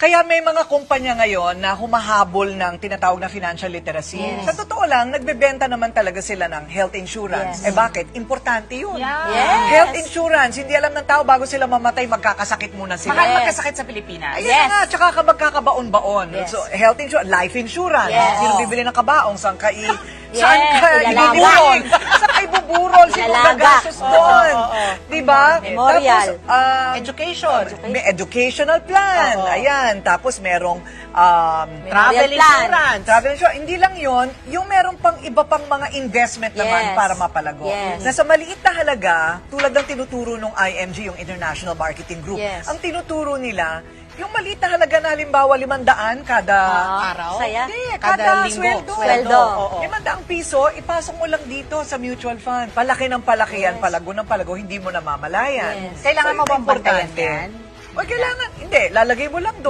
Kaya may mga kumpanya ngayon na humahabol ng tinatawag na financial literacy. Yes. Sa totoo lang, nagbebenta naman talaga sila ng health insurance. Yes. Bakit? Importante yun. Yes. Health insurance, hindi alam ng tao bago sila mamatay, magkakasakit muna sila. Mahal magkasakit sa Pilipinas. Ayun na nga, tsaka ka magkakabaon-baon. Yes. So, health insurance, life insurance. Yes. Sino bibili ng kabaong? Saan ka Yes, saan ka ilalaga. ibuburol? Saan ka ibuburol? Sino Ilalaga. gagastos doon? Diba? Memorial. Tapos, Education. may educational plan. Oo. Ayan. Tapos, merong Travel Memorial plan. insurance. travel insurance. Hindi lang yon, yung meron pang iba pang mga investment naman Yes. para mapalago. Yes. Na sa maliit na halaga, tulad ng tinuturo ng IMG, yung International Marketing Group, Yes. ang tinuturo nila, yung maliit na halaga na halimbawa 500 kada Araw? Saya. Hindi, Kada linggo. sweldo. Sweldo. Oo. 500 piso, ipasok mo lang dito sa mutual fund. Palaki ng palaki yan, palago ng palago, hindi mo namamalayan. Yes. Kailangan mo bang bantayan importante. yan? O kailangan, hindi, lalagay mo lang doon.